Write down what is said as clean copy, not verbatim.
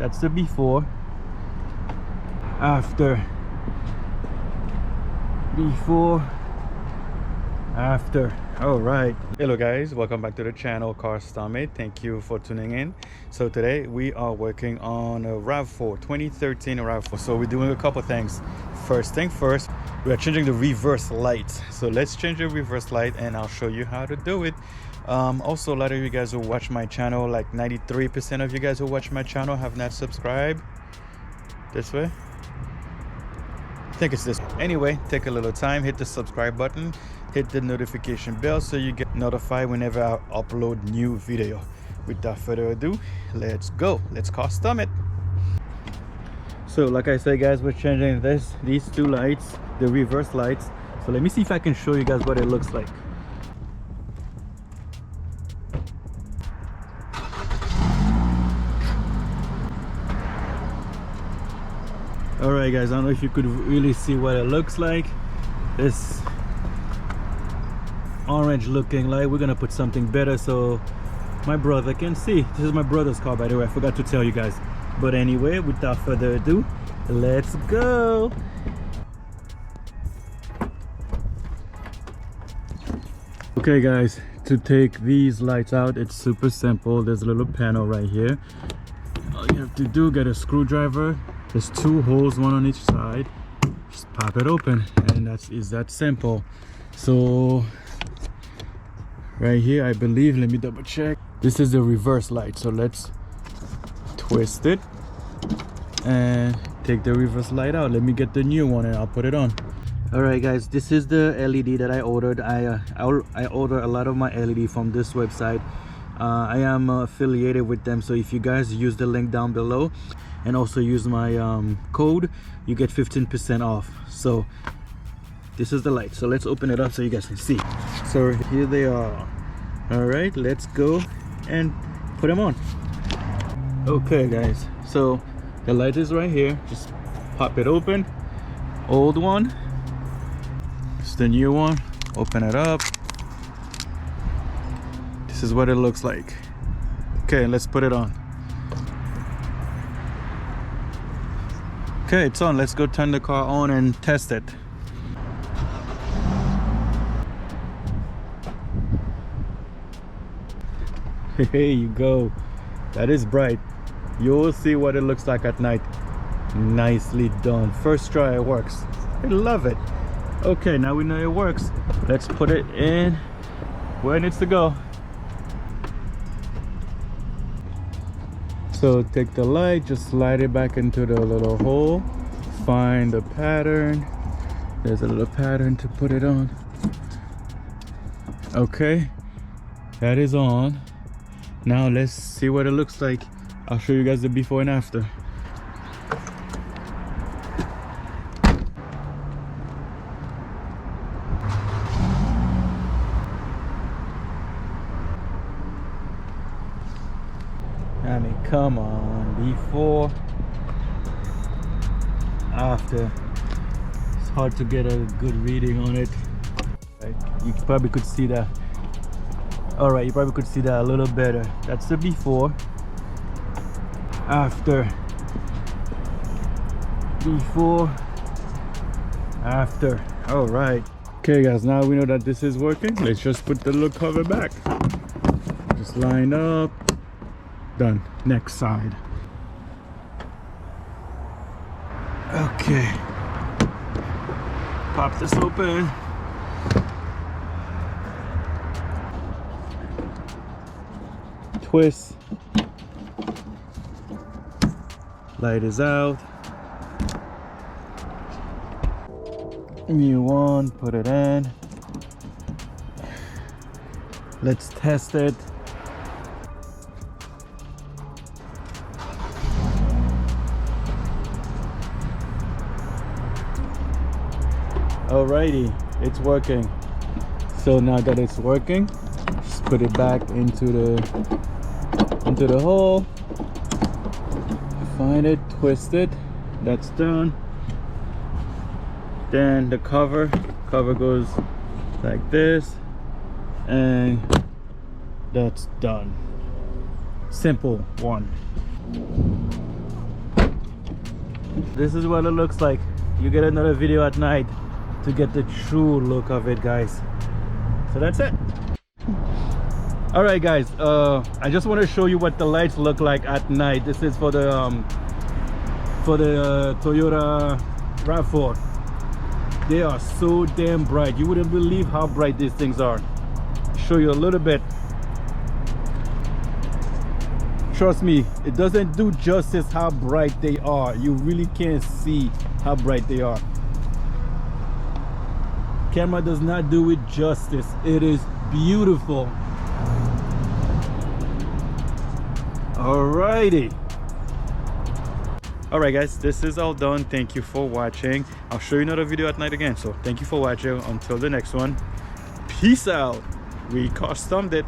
That's the before, after, before, after. All right, hello guys, welcome back to the channel Car Stomach. Thank you for tuning in. So today we are working on a Rav4 2013 Rav4. So we're doing a couple things. First thing first, we are changing the reverse lights. So let's change the reverse light and I'll show you how to do it. Also, a lot of you guys who watch my channel, like 93% of you guys who watch my channel have not subscribed. This way, I think it's this. Anyway, take a little time, hit the subscribe button, hit the notification bell so you get notified whenever I upload new video. Without further ado, let's go. Let's custom it. So like I said guys, we're changing these two lights, the reverse lights. So let me see if I can show you guys what it looks like. All right guys, I don't know if you could really see what it looks like. This orange looking light, we're gonna put something better so my brother can see. This is my brother's car, by the way, I forgot to tell you guys. But anyway, without further ado, let's go. Okay guys, to take these lights out, it's super simple. There's a little panel right here. All you have to do, get a screwdriver. There's two holes, one on each side. Just pop it open, and is that simple. So right here, I believe, let me double check, this is the reverse light. So let's twist it and take the reverse light out. Let me get the new one and I'll put it on. All right guys, this is the LED that I ordered. I order a lot of my LED from this website. I am affiliated with them, so if you guys use the link down below and also use my code, you get 15% off. So this is the light. So let's open it up so you guys can see. So here they are. All right, let's go and put them on. Okay guys, so the light is right here. Just pop it open. Old one, it's the new one. Open it up. This is what it looks like. Okay, let's put it on. Okay, it's on. Let's go turn the car on and test it. Here you go. That is bright. You'll see what it looks like at night. Nicely done. First try, it works. I love it. Okay, now we know it works. Let's put it in where it needs to go. So take the light, just slide it back into the little hole, find the pattern. There's a little pattern to put it on. Okay, that is on. Now let's see what it looks like. I'll show you guys the before and after. I mean, come on, before, after. It's hard to get a good reading on it. Right? You probably could see that. All right, you probably could see that a little better. That's the before, after, before, after. All right. Okay guys, now we know that this is working. Let's just put the little cover back. Just line up. Done. Next side. Okay, pop this open. Twist. Light is out. New one, put it in. Let's test it. Alrighty, it's working. So now that it's working, just put it back into the hole. Find it, twist it. That's done. Then the cover goes like this, and that's done. Simple one. this is what it looks like. You get another video at night to get the true look of it, guys. So that's it. All right, guys, I just want to show you what the lights look like at night. This is for the Toyota Rav4. They are so damn bright. You wouldn't believe how bright these things are. Show you a little bit. Trust me, it doesn't do justice how bright they are. You really can't see how bright they are. Camera does not do it justice. It is beautiful. Alrighty. Alright guys, this is all done. Thank you for watching. I'll show you another video at night again. So thank you for watching. Until the next one, peace out. We customed it.